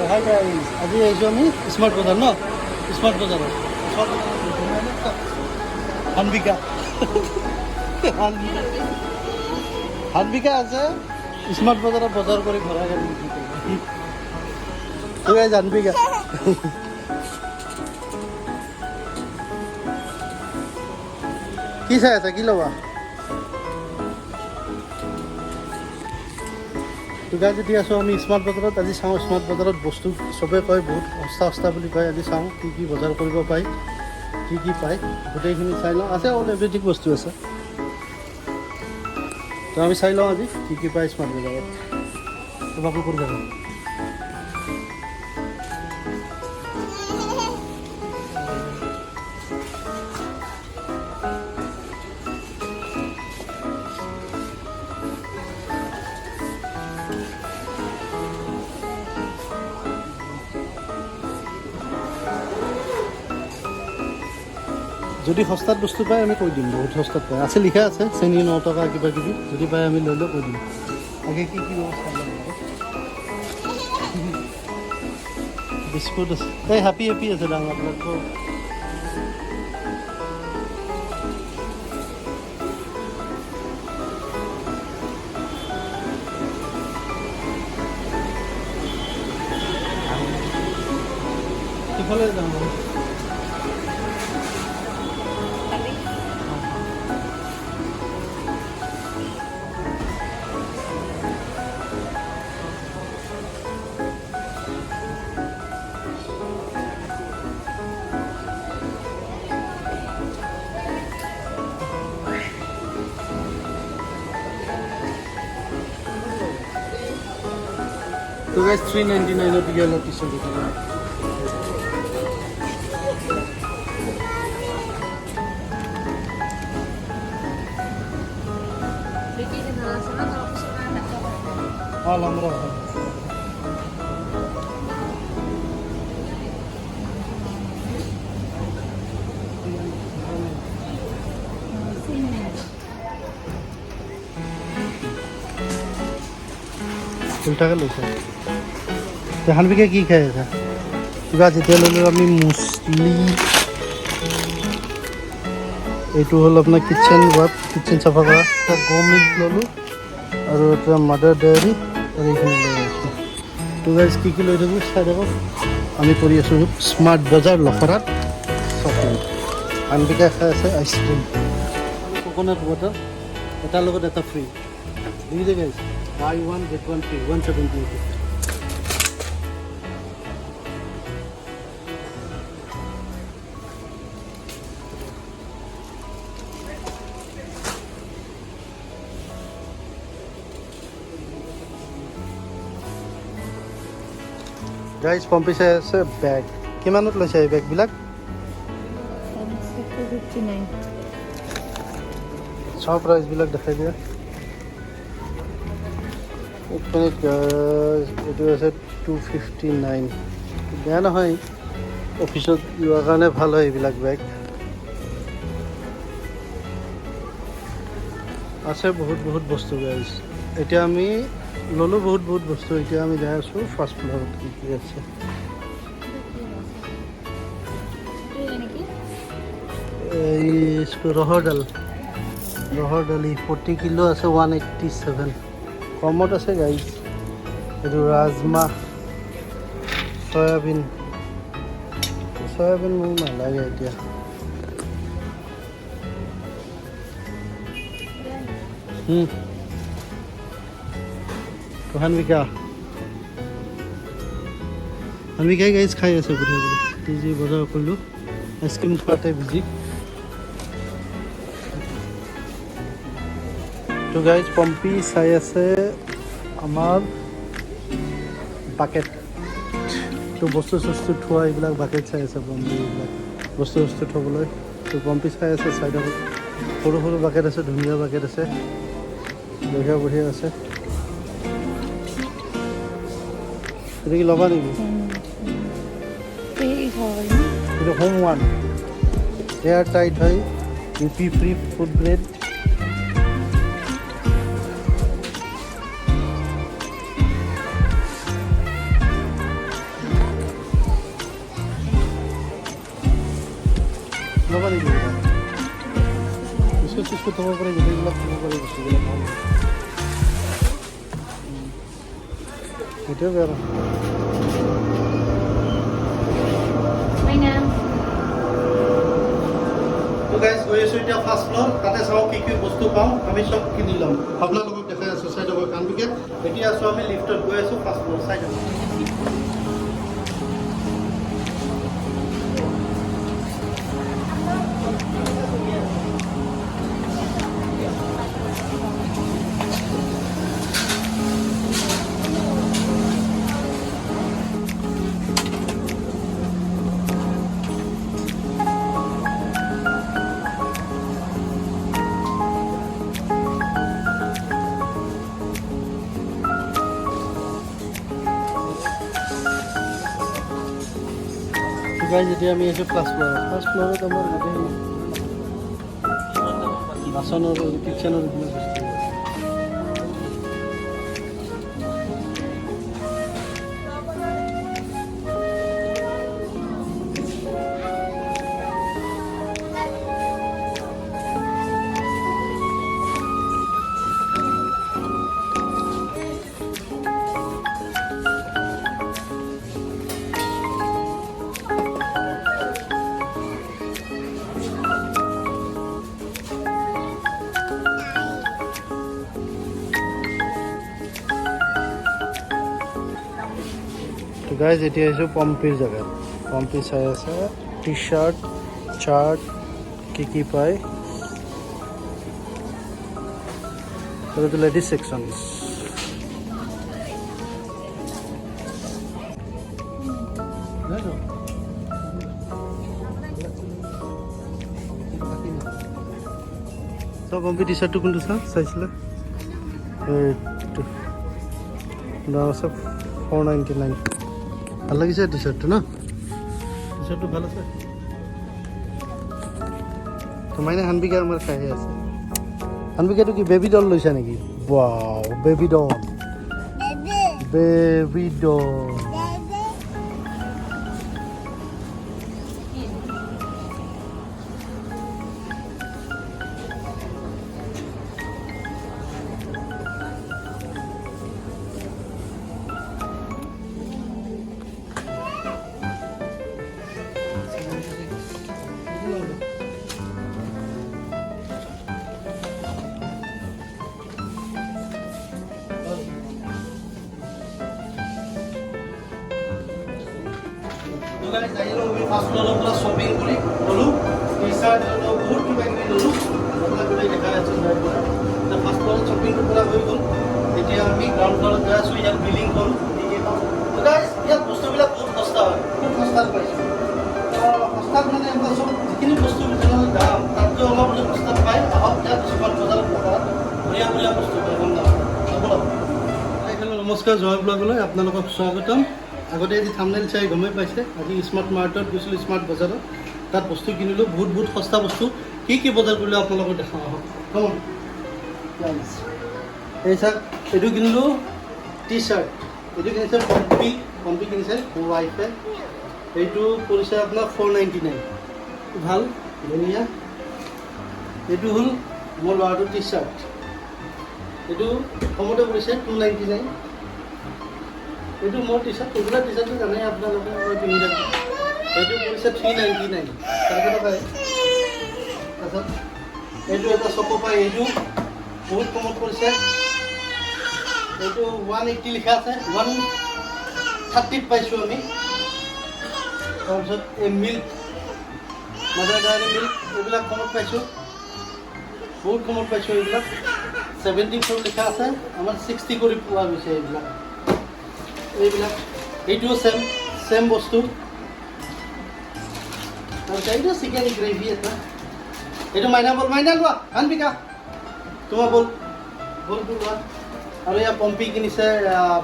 Hi guys, আজি আহিছোঁ আমি স্মাৰ্ট বজাৰ ন, স্মাৰ্ট বজাৰত হানবিকা হানবিকা আছে স্মাৰ্ট বজাৰত বজাৰ কৰি ভৰাই গাইজ হানবিকা কি চাই আছে, কি ল'বা? গাইজ এতিয়া আছোঁ আমি স্মাৰ্ট বজাৰত। আজি চাওঁ স্মাৰ্ট বজাৰত বস্তু চবেই কয় বহুত সস্তা সস্তা বুলি কয়। আজি চাওঁ কি কি বজাৰ কৰিব পাৰি, কি কি পায় গোটেইখিনি চাই লওঁ। আছে অল এভৰিথিং বস্তু আছে, তো আমি চাই লওঁ আজি কি কি পায় স্মাৰ্ট বজাৰত। তো বাবু ক'ত যাব? যদি সস্তাত বস্তু পায় আমি কৈ দিম, বহুত সস্তাত পায়। আছে লিখা আছে চেনি 9 টকা কিবা কিবি, যদি পায় আমি লৈ কৈ দিম। আগে কি কি ব্যৱস্থা বিস্কুট আছে, এই হেপী হেপী আছে ডাঙৰবিলাক। সিফালে যাওঁ তো গাইজ 399 টিকেট টি-শাৰ্ট এটা। Alhamdulillah. উল্টা গেল হানবিকে কি খাই আছে? কিবা যেতিয়া ল'লোঁ আমি মুছলি, এইটো হ'ল আপোনাৰ কিটচেন ৱাৰ্ড, কিটচেন চাফা কৰা। এটা গম মিল্ক ল'লোঁ আৰু এটা মাদাৰ ডেয়াৰী আৰু এইখিনি লৈ আছোঁ। তো গাইজ কি কি লৈ থাকোঁ চাই থাকক। আমি কৰি আছোঁ স্মাৰ্ট বজাৰ লখৰাত শ্বপিং। হানবিকা খাই আছে আইচক্ৰীম, কোকোনাট ৱাটাৰ, এটাৰ লগত এটা ফ্ৰী। বুজিছে guys, buy one get one free, 170 guys. Pompi চাই আছে বেগ। কিমানত লৈছে এই বেগবিলাক? চব প্ৰাইচবিলাক দেখাই দিয়া। এক মিনিট গাইজ, এইটো আছে 259। বেয়া নহয়, অফিচত লোৱাৰ কাৰণে ভাল হয় এইবিলাক বেগ। আছে বহুত বহুত বস্তু গাইজ। এতিয়া আমি ল'লোঁ বহুত বহুত বস্তু। এতিয়া আমি যাই আছোঁ ফাৰ্ষ্ট ফ্ল'ৰত কি কি আছে। এই ৰহৰ দালি 40 কিলো আছে 187। কমত আছে গাইজ। এইটো ৰাজমাহ, চয়াবিন মোক নালাগে এতিয়া। হানবিকাই গাইজ খাই আছে বুঢ়া বুঢ়ী। যি বজাৰ কৰিলোঁ আইচক্ৰীম খোৱাতে বিজি। তো গাইজ পম্পি চাই আছে আমাৰ বাকেট, তো বস্তু চস্তু থোৱা এইবিলাক বাকেট চাই আছে পম্পি। এইবিলাক বস্তু চস্তু থ'বলৈ তো পম্পি চাই আছে। চাইডত সৰু সৰু বাকেট আছে, ধুনীয়া বাকেট আছে, বঢ়িয়া বঢ়িয়া আছে। এটা কি ল'বা নেকি? এইটো হোম ওৱান, এয়াৰ টাইট হয়, ইউপি ফ্ৰী ফুড গ্ৰেড। ল'বা নেকি বিস্কুট চিস্কুট থ'ব পাৰি গোটেইবিলাক থ'ব পাৰি বস্তুবিলাক ভাল সেইটোৱে বেয়া নহয় গাইজ গৈ আছোঁ এতিয়া ফাৰ্ষ্ট ফ্ল'ৰ তাতে চাওঁ কি কি বস্তু পাওঁ আমি চব কিনি ল'ম আপোনালোকক দেখাই আছোঁ চাই ল'ব কামটোকে এতিয়া আছোঁ আমি লিফ্টত গৈ আছোঁ ফাৰ্ষ্ট ফ্ল'ৰ চাই ল'ব গাইজ এতিয়া আমি আছোঁ ফাৰ্ষ্ট ফ্ল'ৰত আমাৰ গোটেই বাচনৰ কিটচেনৰ এইবিলাক বস্তু গাইজ এতিয়া আহিছোঁ পম্পিৰ জেগাত পম্পি চাই আছে টি চাৰ্ট চাৰ্ট কি পায় এইটো লেডিজ ছেকশ্যন চ পম্পি টি চাৰ্টটো কোনটো চাইছিলে এইটো দাম আছে 499 ভাল লাগিছে টি চাৰ্টটো ন টি চাৰ্টটো ভাল আছে তোমাইনে হানবিকা আমাৰ খাই আছে হানবিকাটো কি বেবী ডল লৈছা নেকি ৱাও বেবী ডল বেবী ডল ফাৰ্ষ্ট ফ্ল'ৰৰ পৰা শ্বপিং কৰি ল'লোঁ টি চাৰ্ট ল'লোঁ বহুত কিবা কিবি ল'লোঁ আপোনাক গোটেই দেখাই আছোঁ ফাৰ্ষ্ট ফ্ল'ৰত শ্বপিংটো পৰা হৈ গ'ল এতিয়া আমি গ্ৰাউণ্ড ফ্ল'ৰত গৈ আছোঁ ইয়াত বিলিং কৰোঁ ইয়াত বস্তুবিলাক বহুত সস্তা হয় খুব সস্তাত পাইছোঁ সস্তাত মানে আপোনাৰ চব যিখিনি বস্তু দাম তাতকৈ অলপ যদি সস্তাত পায় আহক ইয়াত কিছুমান বজাৰত বঢ়িয়া বঢ়িয়া বস্তু পায় কম দাম নমস্কাৰ জয় ব্লগলৈ আপোনালোকক স্বাগতম আগতে আজি থাম্বনেইল চাই গমেই পাইছে আজি স্মাৰ্ট মাৰ্টত গৈছিলোঁ স্মাৰ্ট বজাৰত তাত বস্তু কিনিলোঁ বহুত সস্তা বস্তু কি বজাৰ কৰিলোঁ আপোনালোকক দেখাওঁ আহক কম এই চাওক এইটো কিনিলোঁ টি চাৰ্ট এইটো কিনিছে পম্পি কিনিছে মোৰ ৱাইফে এইটো পৰিছে আপোনাৰ 499 ভাল ধুনীয়া এইটো হ'ল মোৰ ল'ৰাটোৰ টি চাৰ্ট এইটো কমতে পৰিছে 299 এইটো মোৰ টি চাৰ্ট এইবিলাক টি চাৰ্টটো জানেই আপোনালোকে মই পিন্ধি থাকোঁ এইটো পৰিছে 399 চাৰিশ টকাই তাৰপিছত এইটো এটা চকু পাই এইটো বহুত কমত পৰিছে এইটো 180 লিখা আছে 130 পাইছোঁ আমি তাৰপিছত এই মিল্ক মাদাৰ ডেইৰী মিল্ক এইবিলাক কমত পাইছোঁ বহুত কমত পাইছোঁ এইবিলাক 74 লিখা আছে আমাৰ 60 কৰি পোৱা গৈছে এইবিলাক এইটোও চেম বস্তু তাৰপিছত এইটো চিকেন গ্ৰেভি এটা এইটো মাইনা লোৱা হানবিকা তোমাৰ বল লোৱা আৰু এয়া পম্পি কিনিছে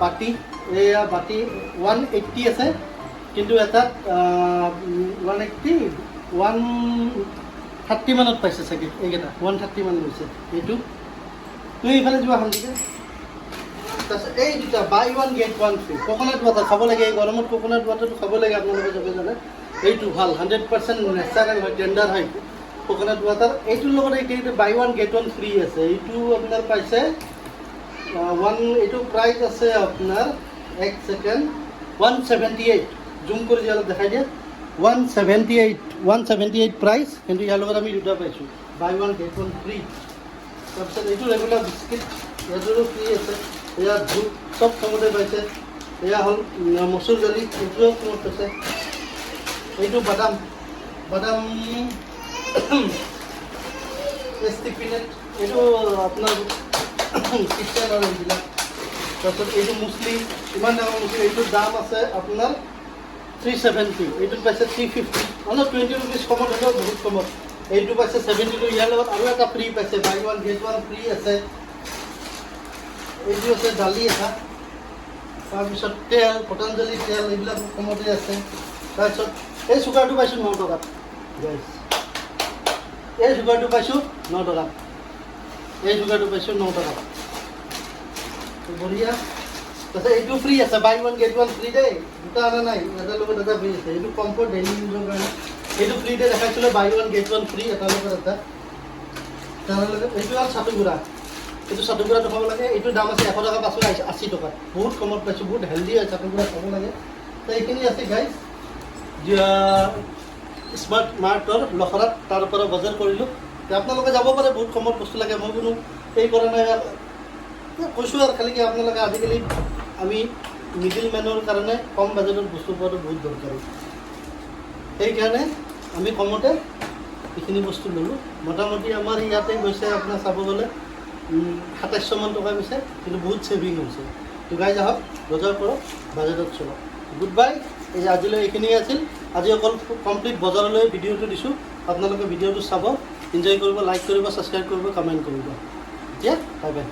বাতি এয়া বাতি 180 আছে কিন্তু এটাত 180 130 মানত পাইছে চাগে এইকেইটা 130 মান লৈছে এইটো তুমি এইফালে যোৱা হানবিকা তাৰপিছত এই দুটা বাই 1 গেট 1 ফ্ৰী কোকোনাট ৱাটাৰ খাব লাগে এই গৰমত কোকোনাট ৱাটাৰটো খাব লাগে আপোনালোকে চবে জানে এইটো ভাল 100% নেচাৰেল হয়, টেণ্ডাৰ হয় কোকোনাট ৱাটাৰ। এইটোৰ লগত এইটো buy one get one free আছে। এইটো আপোনাৰ পাইছে এইটো প্ৰাইচ আছে আপোনাৰ 1 ছেকেণ্ড 178, জুম কৰি যে অলপ দেখাই দিয়ে 178 প্ৰাইচ, কিন্তু ইয়াৰ লগত আমি দুটা পাইছোঁ buy one get one free. তাৰপিছত এইটো ৰেগুলাৰ বিস্কিট, এইটোৰো ফ্ৰী আছে। এয়া ধূপ চব কমতে পাইছে। এয়া হ'ল মচুৰ দালি, এইটোও কমত পাইছে। এইটো বাদাম টেষ্টি পিনেট, এইটো আপোনাৰ কিচেন আৰু এইবিলাক। তাৰপিছত এইটো মুছলি, ইমান ডাঙৰ মুছলি, এইটোৰ দাম আছে আপোনাৰ 370, এইটোত পাইছে 350, মানে 20 ৰুপিজ কমত হ'লেও বহুত কমত। এইটো পাইছে 72, ইয়াৰ লগত আৰু এটা ফ্ৰী পাইছে, buy one get one free আছে। এইটো আছে দালি এটা, তাৰপিছত তেল, পতঞ্জলি তেল, এইবিলাক কমতে আছে। তাৰপিছত এই চুগাৰটো পাইছোঁ 9 টকাত, এই চুগাৰটো পাইছোঁ 9 টকাত, এই চুগাৰটো পাইছোঁ 9 টকাত, বঢ়িয়া। তাৰপিছত এইটো ফ্ৰী আছে, buy one get one free দেই, দুটা অনা নাই, এটাৰ লগত এটা ফ্ৰী আছে। এইটো কমফৰ্ট ডেইলি ইউজৰ কাৰণে, এইটো ফ্ৰীতে দেখাইছিলোঁ, buy one get one free, এটাৰ লগত এটা। তাৰ লগত এইটো হ'ল চাটু গুড়া, এইটো চাটু গুড়াটো খাব লাগে। এইটোৰ দাম আছে 100 টকা, পাছত 80 টকা, বহুত কমত পাইছোঁ, বহুত হেল্ডি হয় চাটু গুড়া, খাব লাগে। তো এইখিনি আছে গাইজ, স্মাৰ্ট মাৰ্টৰ লখৰাত, তাৰ পৰা বজাৰ কৰিলোঁ। আপোনালোকে যাব পাৰে, বহুত কমত বস্তু লাগে, মই কোনো এই কৰা নাই, কৈছোঁ আৰু খালি কি আপোনালোকে আজিকালি আমি মিডিল মেনৰ কাৰণে কম বাজেটত বস্তু পোৱাটো বহুত দৰকাৰী। সেইকাৰণে আমি কমতে এইখিনি বস্তু ল'লোঁ। মোটামুটি আমাৰ ইয়াতে গৈছে আপোনাৰ চাব গ'লে 2700 মান টকা গৈছে, কিন্তু বহুত ছেভিং হৈছে। তো গাইজ আহক, বজাৰ কৰক, বাজেটত চলক। Good bye. এই আজিলৈ এইখিনিয়ে আছিল। আজি অকল কমপ্লিট বজাৰলৈ ভিডিঅ'টো দিছোঁ। আপোনালোকে ভিডিঅ'টো চাব, এনজয় কৰিব, লাইক কৰিব, ছাবস্ক্ৰাইব কৰিব, কমেণ্ট কৰিব। এতিয়া বাই বাই।